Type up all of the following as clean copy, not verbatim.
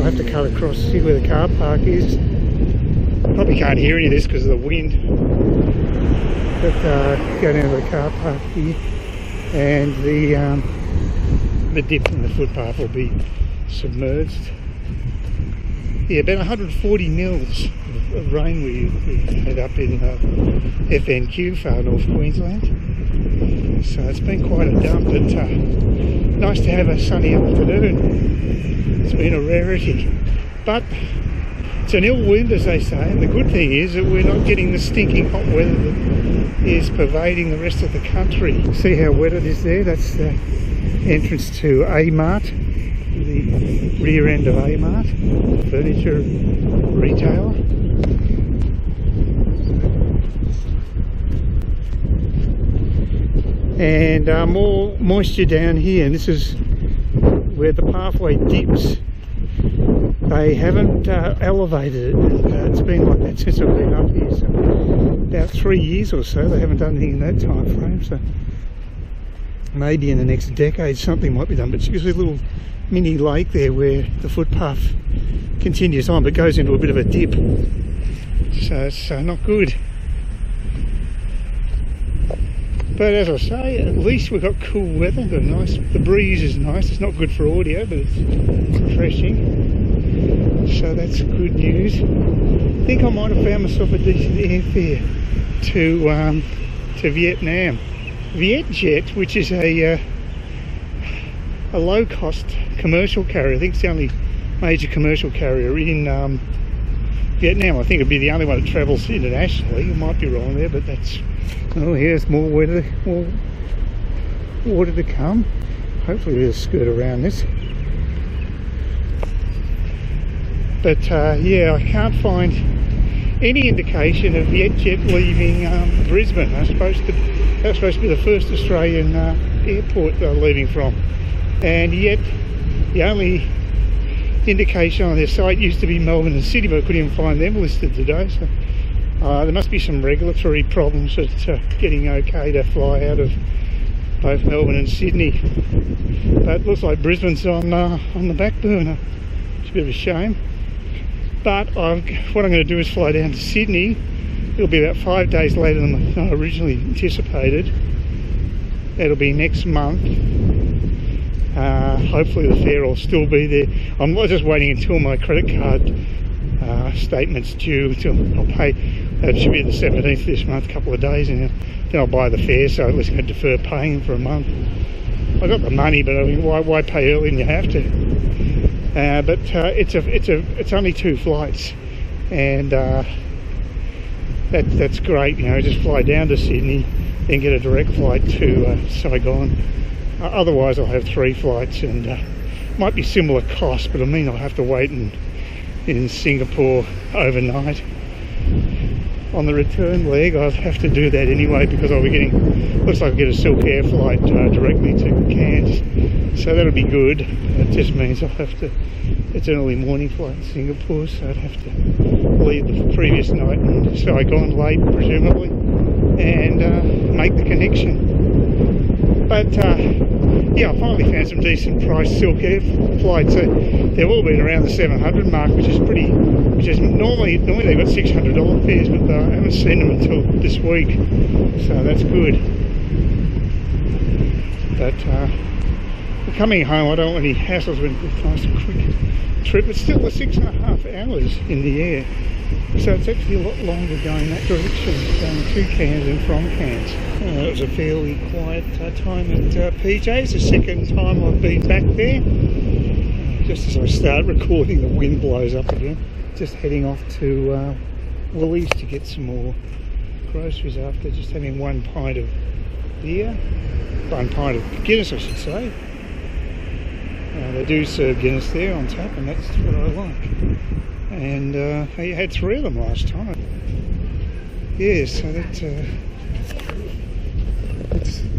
have to cut across, see where the car park is. Probably can't hear any of this because of the wind. But go down to the car park here, and the dip in the footpath will be submerged. Yeah, about 140 mils of rain we had up in FNQ, far north Queensland. So it's been quite a dump, but nice to have a sunny afternoon. It's been a rarity. But it's an ill wind, as they say, and the good thing is that we're not getting the stinking hot weather that is pervading the rest of the country. See how wet it is there? That's the entrance to A-Mart, the rear end of A-Mart, furniture retailer. And more moisture down here, and this is where the pathway dips. They haven't elevated it. It's been like that since I've been up here, so about 3 years or so. They haven't done anything in that time frame, so maybe in the next decade something might be done. But it's just a little mini lake there where the footpath continues on but goes into a bit of a dip, so it's not good. But as I say, at least we've got cool weather, got nice, the breeze is nice. It's not good for audio, but it's refreshing, so that's good news. I think I might have found myself a decent airfare to Vietnam. Vietjet, which is a low-cost commercial carrier. I think it's the only major commercial carrier in Vietnam. I think it'd be the only one that travels internationally. I might be wrong there, but that's... Oh, here's more water to come. Hopefully we'll skirt around this. But yeah, I can't find any indication of Vietjet leaving Brisbane. That was supposed to be the first Australian airport they're leaving from. And yet, the only indication on their site used to be Melbourne and Sydney, but I couldn't even find them listed today. So there must be some regulatory problems at getting okay to fly out of both Melbourne and Sydney. But it looks like Brisbane's on the back burner. It's a bit of a shame. But what I'm going to do is fly down to Sydney. It'll be about 5 days later than I originally anticipated. It'll be next month. Hopefully the fare will still be there. I'm just waiting until my credit card statement's due. I'll pay. It should be the 17th this month, a couple of days, and then I'll buy the fare. So at least I'm going to defer paying for a month. I got the money, but I mean, why pay early when you have to? But it's only 2 flights, and that's great. You know, just fly down to Sydney, then get a direct flight to Saigon. Otherwise, I'll have 3 flights, and might be similar cost, but I mean I'll have to wait in Singapore overnight. On the return leg, I'll have to do that anyway because I'll be getting, looks like I'll get a Silkair flight directly to Cairns, so that'll be good. It just means I'll have to, it's an early morning flight in Singapore, so I'd have to leave the previous night in Saigon late, presumably, and make the connection. But yeah, I finally found some decent priced Silkair flights. They've all been around the 700 mark, which is normally they've got $600 fares, but I haven't seen them until this week, so that's good. But coming home, I don't want any hassles. It's been a nice and quick trip. It's still 6.5 hours in the air, so it's actually a lot longer going that direction, going to Cairns and from Cairns. It was a fairly quiet time at PJ. It's the second time I've been back there. Just as I start recording, the wind blows up again. Just heading off to Woolies to get some more groceries after just having 1 pint of beer. 1 pint of Guinness, I should say. They do serve Guinness there on tap, and that's what I like. And I had 3 of them last time. Yeah, so that's the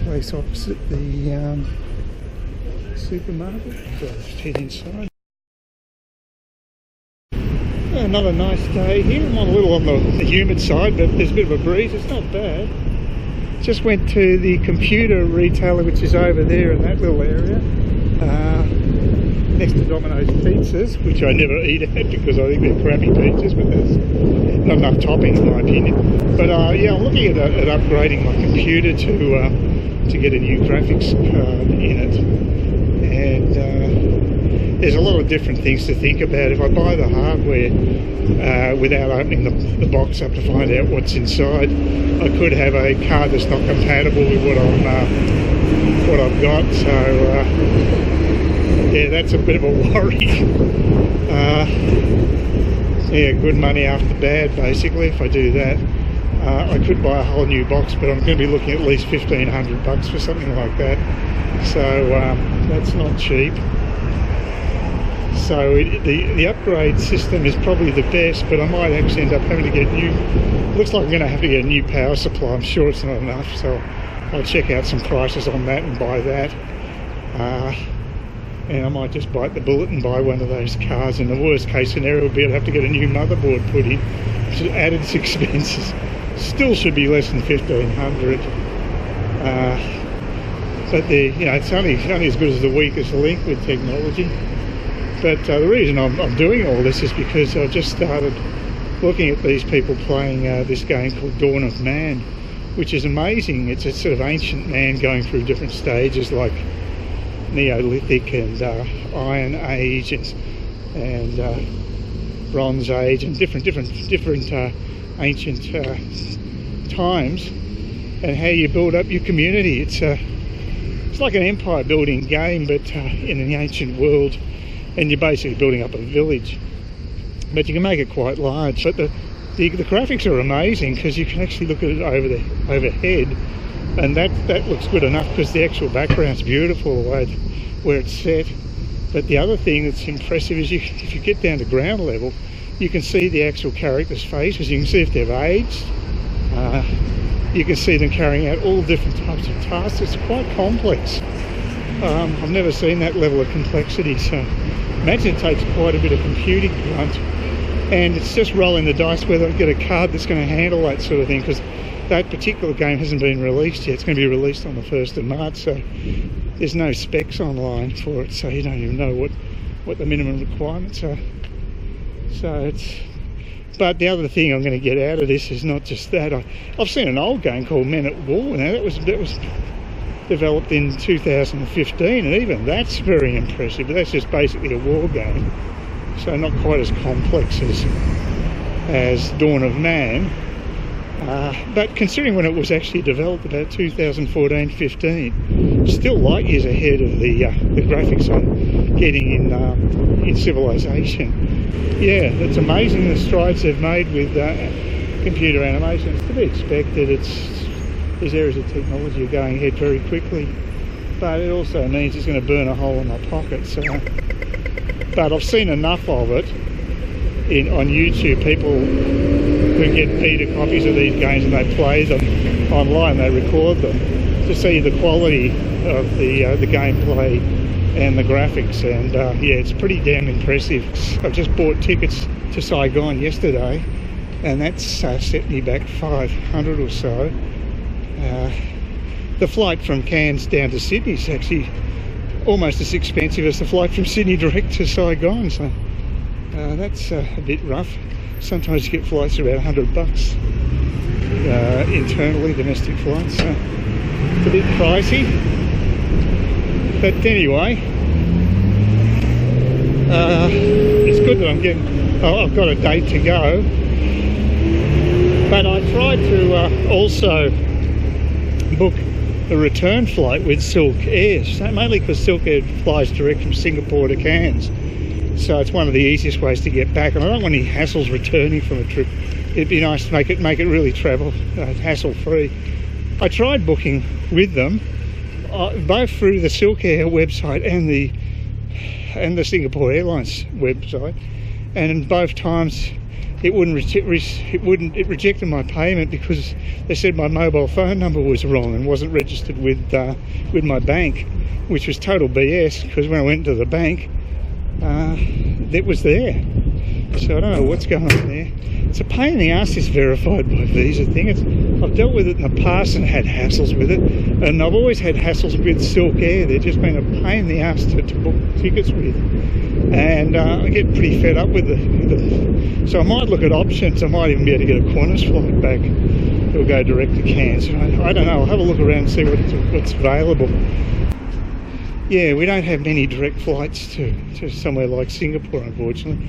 place opposite the supermarket. So I'll just head inside. Another nice day here. I'm a little on the humid side, but there's a bit of a breeze. It's not bad. Just went to the computer retailer, which is over there in that little area. next to Domino's pizzas, which I never eat at because I think they're crappy pizzas, but there's not enough toppings in my opinion. But yeah, I'm looking at upgrading my computer to get a new graphics card in it, and there's a lot of different things to think about. If I buy the hardware without opening the box up to find out what's inside, I could have a card that's not compatible with what I've got. So yeah, that's a bit of a worry. Yeah, good money after bad, basically, if I do that. I could buy a whole new box, but I'm going to be looking at least $1,500 for something like that. So that's not cheap. So the upgrade system is probably the best, but I might actually end up having to get looks like I'm going to have to get a new power supply. I'm sure it's not enough, so I'll check out some prices on that and buy that. And I might just bite the bullet and buy one of those cars. In the worst case scenario would be I'd have to get a new motherboard put in, which is added expenses. Still should be less than $1,500. But it's only as good as the weakest link with technology. But the reason I'm doing all this is because I just started looking at these people playing this game called Dawn of Man, which is amazing. It's a sort of ancient man going through different stages like Neolithic and Iron Age and Bronze Age and different ancient times, and how you build up your community. It's like an empire building game, but in the ancient world, and you're basically building up a village, but you can make it quite large. But the graphics are amazing because you can actually look at it overhead, and that looks good enough because the actual background's beautiful where it's set. But the other thing that's impressive is if you get down to ground level, you can see the actual characters' faces. You can see if they've aged. You can see them carrying out all different types of tasks. It's quite complex. I've never seen that level of complexity, so imagine it takes quite a bit of computing grunt, and it's just rolling the dice whether I get a card that's going to handle that sort of thing, because that particular game hasn't been released yet. It's going to be released on the 1st of March, so there's no specs online for it, so you don't even know what the minimum requirements are. So but the other thing I'm going to get out of this is not just that. I've seen an old game called Men at War. Now that was developed in 2015, and even that's very impressive. But that's just basically a war game, so not quite as complex as Dawn of Man. But considering when it was actually developed, about 2014-15, still light years ahead of the graphics I'm getting in Civilization. Yeah, it's amazing the strides they've made with computer animation. It's to be expected. These areas of technology are going ahead very quickly, but it also means it's going to burn a hole in my pocket. So, but I've seen enough of it on YouTube. People who get beta copies of these games and they play them online, they record them, to see the quality of the gameplay and the graphics, and yeah, it's pretty damn impressive. I've just bought tickets to Saigon yesterday, and that's set me back $500 or so. The flight from Cairns down to Sydney is actually almost as expensive as the flight from Sydney direct to Saigon, so that's a bit rough. Sometimes you get flights around $100 internally, domestic flights, so it's a bit pricey. But anyway, it's good that I've got a date to go. But I tried to also book a return flight with Silkair, mainly because Silkair flies direct from Singapore to Cairns. So it's one of the easiest ways to get back, and I don't want any hassles returning from a trip. It'd be nice to make it really hassle-free. I tried booking with them, both through the Silkair website and the Singapore Airlines website, and both times it rejected my payment because they said my mobile phone number was wrong and wasn't registered with my bank, which was total BS, because when I went to the bank, it was there. So I don't know what's going on there. It's a pain in the ass, this verified by visa thing. I've dealt with it in the past and had hassles with it, and I've always had hassles with Silkair. They've just been a pain in the ass to book tickets with, and I get pretty fed up with it. So I might look at options. I might even be able to get a Qantas flight back. It'll go direct to Cairns. I don't know. I'll have a look around and see what's available. Yeah, we don't have many direct flights to somewhere like Singapore, unfortunately.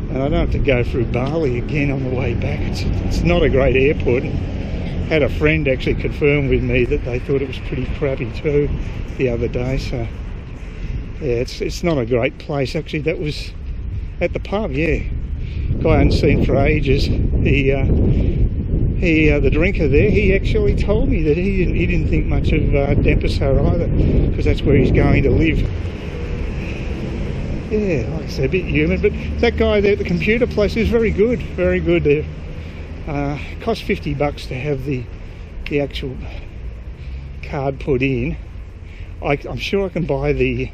And I don't have to go through Bali again on the way back. It's not a great airport. Had a friend actually confirm with me that they thought it was pretty crappy too the other day. So yeah, it's not a great place. Actually, that was at the pub. Yeah, guy I hadn't seen for ages. The drinker there, he actually told me that he didn't think much of Denpasar either, because that's where he's going to live. Yeah, like I said, a bit human, but that guy there at the computer place is very good there. Cost $50 to have the actual card put in. I'm sure I can buy the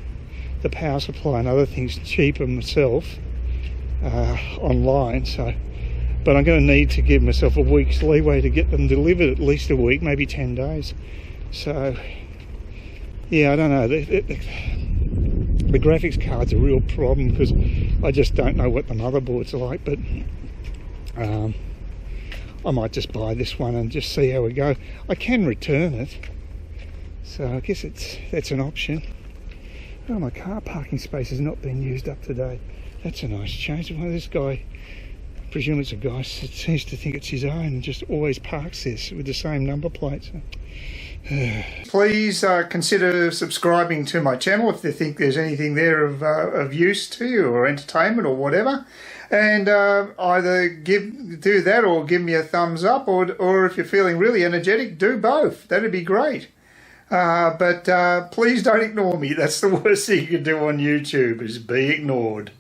power supply and other things cheaper myself online. So, but I'm going to need to give myself a week's leeway to get them delivered, at least a week, maybe 10 days. So, yeah, I don't know. The graphics card's a real problem because I just don't know what the motherboards are like, but I might just buy this one and just see how we go. I can return it, so I guess that's an option. Oh, my car parking space has not been used up today. That's a nice change. Well, this guy, I presume it's a guy, seems to think it's his own and just always parks this with the same number plate. So. Please consider subscribing to my channel if you think there's anything there of use to you, or entertainment or whatever, and either do that or give me a thumbs up, or if you're feeling really energetic, do both. That'd be great. But please don't ignore me. That's the worst thing you can do on YouTube, is be ignored.